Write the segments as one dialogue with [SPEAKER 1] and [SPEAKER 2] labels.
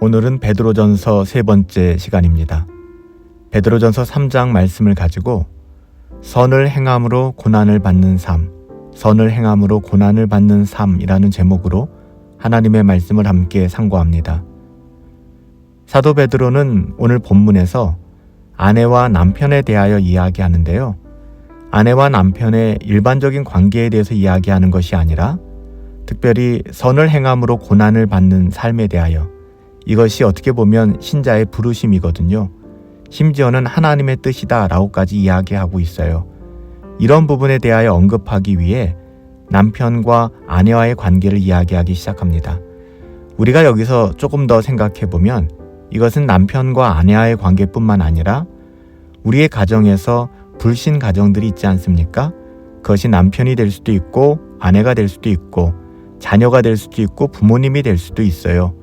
[SPEAKER 1] 오늘은 베드로전서 세 번째 시간입니다. 베드로전서 3장 말씀을 가지고 선을 행함으로 고난을 받는 삶, 선을 행함으로 고난을 받는 삶이라는 제목으로 하나님의 말씀을 함께 상고합니다. 사도 베드로는 오늘 본문에서 아내와 남편에 대하여 이야기하는데요. 아내와 남편의 일반적인 관계에 대해서 이야기하는 것이 아니라 특별히 선을 행함으로 고난을 받는 삶에 대하여, 이것이 어떻게 보면 신자의 부르심이거든요. 심지어는 하나님의 뜻이다 라고까지 이야기하고 있어요. 이런 부분에 대하여 언급하기 위해 남편과 아내와의 관계를 이야기하기 시작합니다. 우리가 여기서 조금 더 생각해보면 이것은 남편과 아내와의 관계뿐만 아니라 우리의 가정에서 불신 가정들이 있지 않습니까? 그것이 남편이 될 수도 있고 아내가 될 수도 있고 자녀가 될 수도 있고 부모님이 될 수도 있어요.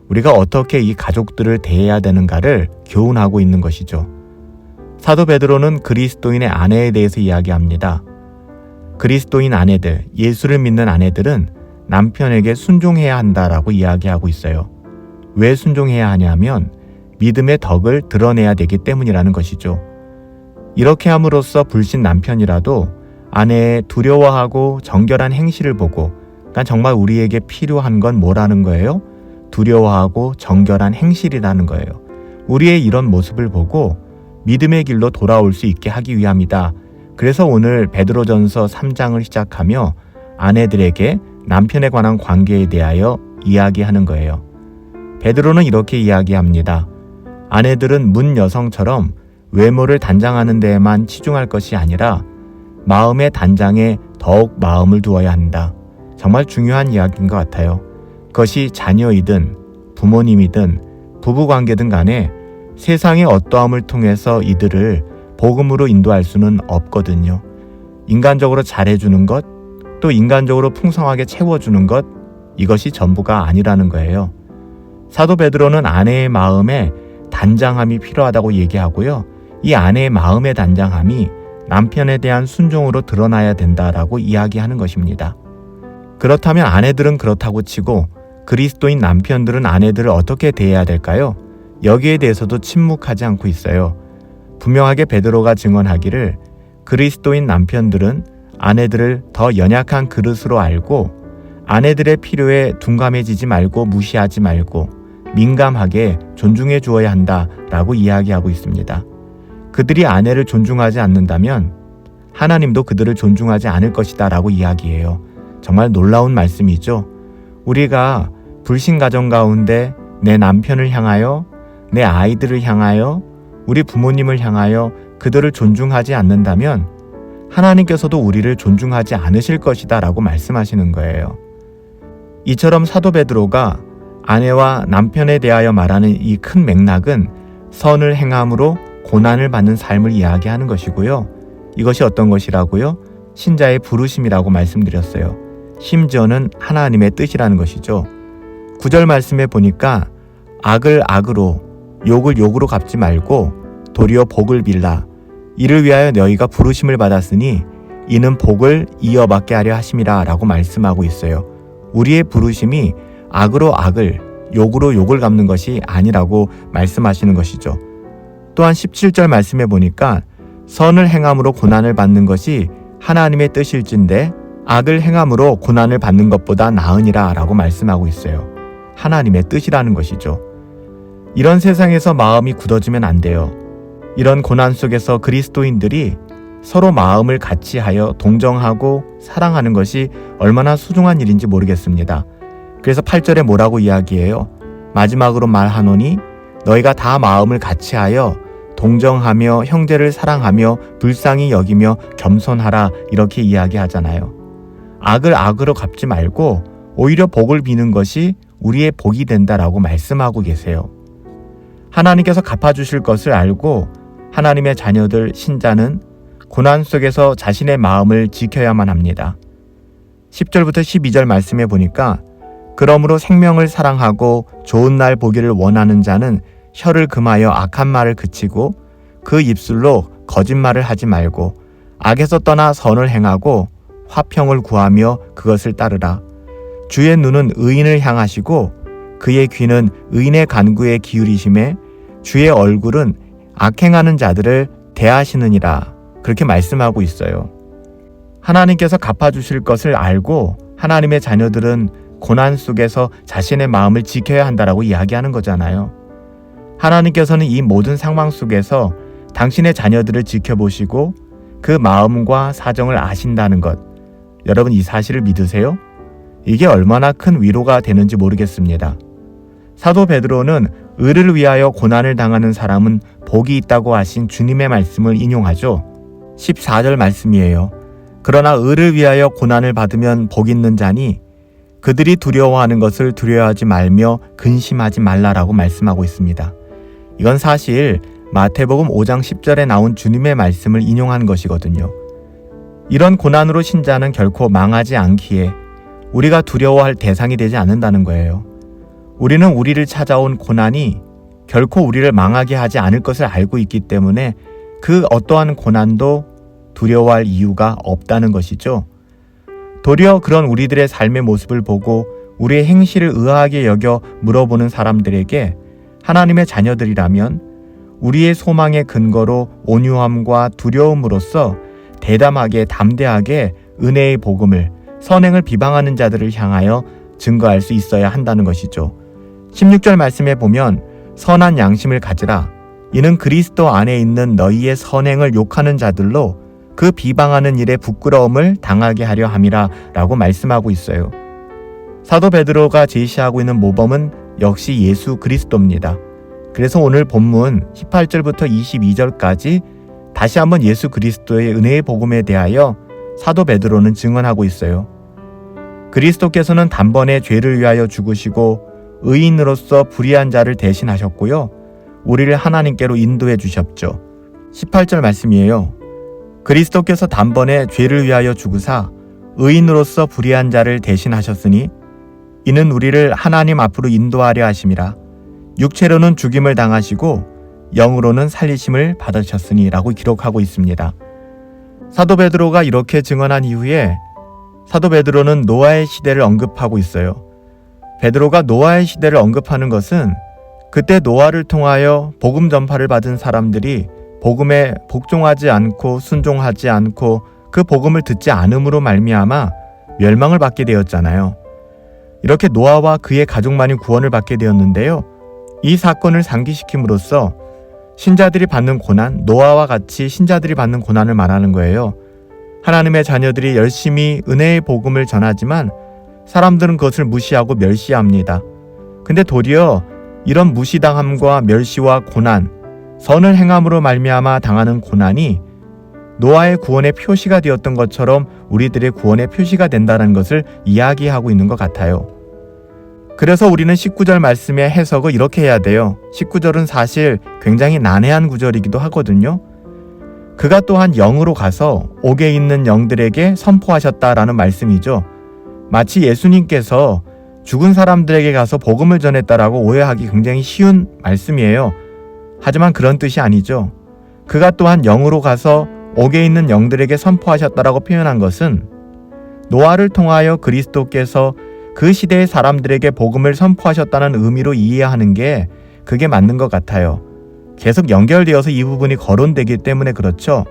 [SPEAKER 1] 우리가 어떻게 이 가족들을 대해야 되는가를 교훈하고 있는 것이죠. 사도 베드로는 그리스도인의 아내에 대해서 이야기합니다. 그리스도인 아내들, 예수를 믿는 아내들은 남편에게 순종해야 한다라고 이야기하고 있어요. 왜 순종해야 하냐면 믿음의 덕을 드러내야 되기 때문이라는 것이죠. 이렇게 함으로써 불신 남편이라도 아내의 두려워하고 정결한 행실을 보고, 그러니까 정말 우리에게 필요한 건 뭐라는 거예요? 두려워하고 정결한 행실이라는 거예요. 우리의 이런 모습을 보고 믿음의 길로 돌아올 수 있게 하기 위함이다. 그래서 오늘 베드로전서 3장을 시작하며 아내들에게 남편에 관한 관계에 대하여 이야기하는 거예요. 베드로는 이렇게 이야기합니다. 아내들은 문 여성처럼 외모를 단장하는 데에만 치중할 것이 아니라 마음의 단장에 더욱 마음을 두어야 한다. 정말 중요한 이야기인 것 같아요. 그것이 자녀이든 부모님이든 부부관계든 간에 세상의 어떠함을 통해서 이들을 복음으로 인도할 수는 없거든요. 인간적으로 잘해주는 것, 또 인간적으로 풍성하게 채워주는 것, 이것이 전부가 아니라는 거예요. 사도 베드로는 아내의 마음에 단장함이 필요하다고 얘기하고요. 이 아내의 마음의 단장함이 남편에 대한 순종으로 드러나야 된다라고 이야기하는 것입니다. 그렇다면 아내들은 그렇다고 치고 그리스도인 남편들은 아내들을 어떻게 대해야 될까요? 여기에 대해서도 침묵하지 않고 있어요. 분명하게 베드로가 증언하기를 그리스도인 남편들은 아내들을 더 연약한 그릇으로 알고 아내들의 필요에 둔감해지지 말고 무시하지 말고 민감하게 존중해 주어야 한다라고 이야기하고 있습니다. 그들이 아내를 존중하지 않는다면 하나님도 그들을 존중하지 않을 것이다 라고 이야기해요. 정말 놀라운 말씀이죠. 우리가 불신 가정 가운데 내 남편을 향하여, 내 아이들을 향하여, 우리 부모님을 향하여 그들을 존중하지 않는다면 하나님께서도 우리를 존중하지 않으실 것이다 라고 말씀하시는 거예요. 이처럼 사도 베드로가 아내와 남편에 대하여 말하는 이 큰 맥락은 선을 행함으로 고난을 받는 삶을 이야기하는 것이고요. 이것이 어떤 것이라고요? 신자의 부르심이라고 말씀드렸어요. 심지어는 하나님의 뜻이라는 것이죠. 9절 말씀에 보니까 악을 악으로, 욕을 욕으로 갚지 말고 도리어 복을 빌라. 이를 위하여 너희가 부르심을 받았으니 이는 복을 이어받게 하려 하심이라 라고 말씀하고 있어요. 우리의 부르심이 악으로 악을, 욕으로 욕을 갚는 것이 아니라고 말씀하시는 것이죠. 또한 17절 말씀에 보니까 선을 행함으로 고난을 받는 것이 하나님의 뜻일진데 악을 행함으로 고난을 받는 것보다 나으니라 라고 말씀하고 있어요. 하나님의 뜻이라는 것이죠. 이런 세상에서 마음이 굳어지면 안 돼요. 이런 고난 속에서 그리스도인들이 서로 마음을 같이하여 동정하고 사랑하는 것이 얼마나 소중한 일인지 모르겠습니다. 그래서 8절에 뭐라고 이야기해요? 마지막으로 말하노니 너희가 다 마음을 같이하여 동정하며 형제를 사랑하며 불쌍히 여기며 겸손하라, 이렇게 이야기하잖아요. 악을 악으로 갚지 말고 오히려 복을 비는 것이 우리의 복이 된다라고 말씀하고 계세요. 하나님께서 갚아주실 것을 알고 하나님의 자녀들 신자는 고난 속에서 자신의 마음을 지켜야만 합니다. 10절부터 12절 말씀에 보니까 그러므로 생명을 사랑하고 좋은 날 보기를 원하는 자는 혀를 금하여 악한 말을 그치고 그 입술로 거짓말을 하지 말고 악에서 떠나 선을 행하고 화평을 구하며 그것을 따르라. 주의 눈은 의인을 향하시고 그의 귀는 의인의 간구에 기울이심에 주의 얼굴은 악행하는 자들을 대하시느니라. 그렇게 말씀하고 있어요. 하나님께서 갚아주실 것을 알고 하나님의 자녀들은 고난 속에서 자신의 마음을 지켜야 한다라고 이야기하는 거잖아요. 하나님께서는 이 모든 상황 속에서 당신의 자녀들을 지켜보시고 그 마음과 사정을 아신다는 것, 여러분 이 사실을 믿으세요? 이게 얼마나 큰 위로가 되는지 모르겠습니다. 사도 베드로는 의를 위하여 고난을 당하는 사람은 복이 있다고 하신 주님의 말씀을 인용하죠. 14절 말씀이에요. 그러나 의를 위하여 고난을 받으면 복 있는 자니 그들이 두려워하는 것을 두려워하지 말며 근심하지 말라라고 말씀하고 있습니다. 이건 사실 마태복음 5장 10절에 나온 주님의 말씀을 인용한 것이거든요. 이런 고난으로 신자는 결코 망하지 않기에 우리가 두려워할 대상이 되지 않는다는 거예요. 우리는 우리를 찾아온 고난이 결코 우리를 망하게 하지 않을 것을 알고 있기 때문에 그 어떠한 고난도 두려워할 이유가 없다는 것이죠. 도리어 그런 우리들의 삶의 모습을 보고 우리의 행실을 의아하게 여겨 물어보는 사람들에게 하나님의 자녀들이라면 우리의 소망의 근거로 온유함과 두려움으로써 대담하게 담대하게 은혜의 복음을 선행을 비방하는 자들을 향하여 증거할 수 있어야 한다는 것이죠. 16절 말씀에 보면 선한 양심을 가지라. 이는 그리스도 안에 있는 너희의 선행을 욕하는 자들로 그 비방하는 일에 부끄러움을 당하게 하려 함이라 라고 말씀하고 있어요. 사도 베드로가 제시하고 있는 모범은 역시 예수 그리스도입니다. 그래서 오늘 본문 18절부터 22절까지 다시 한번 예수 그리스도의 은혜의 복음에 대하여 사도 베드로는 증언하고 있어요. 그리스도께서는 단번에 죄를 위하여 죽으시고 의인으로서 불의한 자를 대신하셨고요. 우리를 하나님께로 인도해 주셨죠. 18절 말씀이에요. 그리스도께서 단번에 죄를 위하여 죽으사 의인으로서 불의한 자를 대신하셨으니 이는 우리를 하나님 앞으로 인도하려 하심이라. 육체로는 죽임을 당하시고 영으로는 살리심을 받으셨으니 라고 기록하고 있습니다. 사도 베드로가 이렇게 증언한 이후에 사도 베드로는 노아의 시대를 언급하고 있어요. 베드로가 노아의 시대를 언급하는 것은 그때 노아를 통하여 복음 전파를 받은 사람들이 복음에 복종하지 않고 순종하지 않고 그 복음을 듣지 않음으로 말미암아 멸망을 받게 되었잖아요. 이렇게 노아와 그의 가족만이 구원을 받게 되었는데요. 이 사건을 상기시킴으로써 신자들이 받는 고난, 노아와 같이 신자들이 받는 고난을 말하는 거예요. 하나님의 자녀들이 열심히 은혜의 복음을 전하지만 사람들은 그것을 무시하고 멸시합니다. 근데 도리어 이런 무시당함과 멸시와 고난, 선을 행함으로 말미암아 당하는 고난이 노아의 구원의 표시가 되었던 것처럼 우리들의 구원의 표시가 된다는 것을 이야기하고 있는 것 같아요. 그래서 우리는 19절 말씀의 해석을 이렇게 해야 돼요. 19절은 사실 굉장히 난해한 구절이기도 하거든요. 그가 또한 영으로 가서 옥에 있는 영들에게 선포하셨다라는 말씀이죠. 마치 예수님께서 죽은 사람들에게 가서 복음을 전했다라고 오해하기 굉장히 쉬운 말씀이에요. 하지만 그런 뜻이 아니죠. 그가 또한 영으로 가서 옥에 있는 영들에게 선포하셨다라고 표현한 것은 노아를 통하여 그리스도께서 그 시대의 사람들에게 복음을 선포하셨다는 의미로 이해하는 게 그게 맞는 것 같아요. 계속 연결되어서 이 부분이 거론되기 때문에 그렇죠.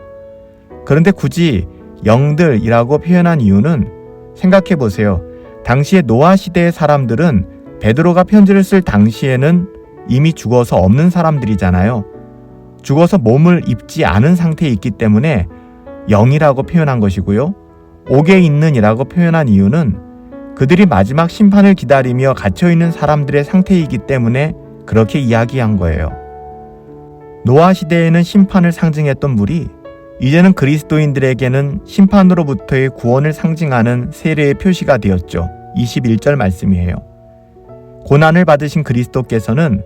[SPEAKER 1] 그런데 굳이 영들이라고 표현한 이유는 생각해 보세요. 당시에 노아 시대의 사람들은 베드로가 편지를 쓸 당시에는 이미 죽어서 없는 사람들이잖아요. 죽어서 몸을 입지 않은 상태에 있기 때문에 영이라고 표현한 것이고요. 옥에 있는이라고 표현한 이유는 그들이 마지막 심판을 기다리며 갇혀있는 사람들의 상태이기 때문에 그렇게 이야기한 거예요. 노아 시대에는 심판을 상징했던 물이 이제는 그리스도인들에게는 심판으로부터의 구원을 상징하는 세례의 표시가 되었죠. 21절 말씀이에요. 고난을 받으신 그리스도께서는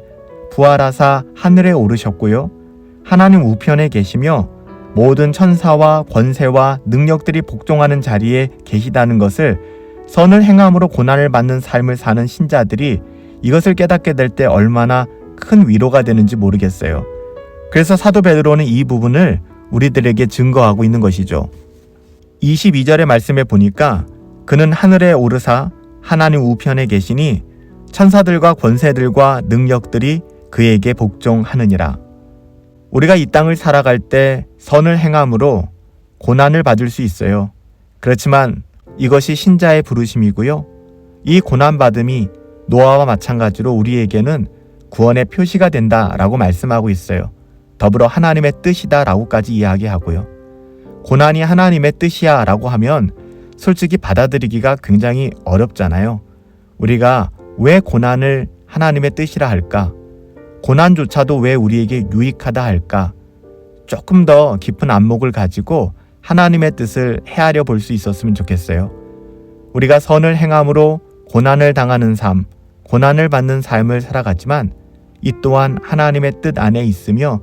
[SPEAKER 1] 부활하사 하늘에 오르셨고요. 하나님 우편에 계시며 모든 천사와 권세와 능력들이 복종하는 자리에 계시다는 것을 선을 행함으로 고난을 받는 삶을 사는 신자들이 이것을 깨닫게 될 때 얼마나 큰 위로가 되는지 모르겠어요. 그래서 사도 베드로는 이 부분을 우리들에게 증거하고 있는 것이죠. 22절의 말씀에 보니까 그는 하늘에 오르사 하나님 우편에 계시니 천사들과 권세들과 능력들이 그에게 복종하느니라. 우리가 이 땅을 살아갈 때 선을 행함으로 고난을 받을 수 있어요. 그렇지만 이것이 신자의 부르심이고요. 이 고난받음이 노아와 마찬가지로 우리에게는 구원의 표시가 된다라고 말씀하고 있어요. 더불어 하나님의 뜻이다라고까지 이야기하고요. 고난이 하나님의 뜻이야 라고 하면 솔직히 받아들이기가 굉장히 어렵잖아요. 우리가 왜 고난을 하나님의 뜻이라 할까? 고난조차도 왜 우리에게 유익하다 할까? 조금 더 깊은 안목을 가지고 하나님의 뜻을 헤아려 볼 수 있었으면 좋겠어요. 우리가 선을 행함으로 고난을 당하는 삶, 고난을 받는 삶을 살아가지만 이 또한 하나님의 뜻 안에 있으며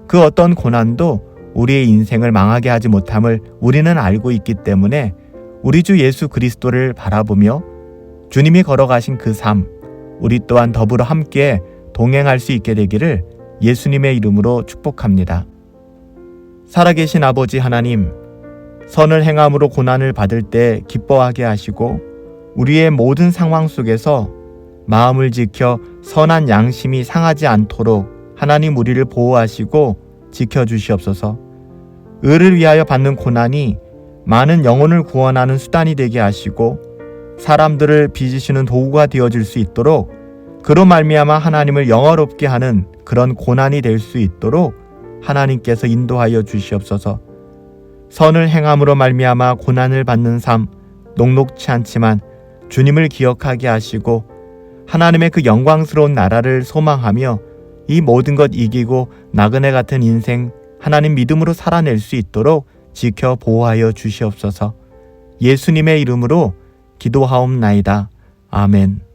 [SPEAKER 1] 그 어떤 고난도 우리의 인생을 망하게 하지 못함을 우리는 알고 있기 때문에 우리 주 예수 그리스도를 바라보며 주님이 걸어가신 그 삶, 우리 또한 더불어 함께 동행할 수 있게 되기를 예수님의 이름으로 축복합니다. 살아계신 아버지 하나님, 선을 행함으로 고난을 받을 때 기뻐하게 하시고 우리의 모든 상황 속에서 마음을 지켜 선한 양심이 상하지 않도록 하나님 우리를 보호하시고 지켜주시옵소서. 의를 위하여 받는 고난이 많은 영혼을 구원하는 수단이 되게 하시고 사람들을 빚으시는 도구가 되어질 수 있도록 그로 말미암아 하나님을 영화롭게 하는 그런 고난이 될 수 있도록 하나님께서 인도하여 주시옵소서. 선을 행함으로 말미암아 고난을 받는 삶 녹록치 않지만 주님을 기억하게 하시고 하나님의 그 영광스러운 나라를 소망하며 이 모든 것 이기고 나그네 같은 인생 하나님 믿음으로 살아낼 수 있도록 지켜 보호하여 주시옵소서. 예수님의 이름으로 기도하옵나이다. 아멘.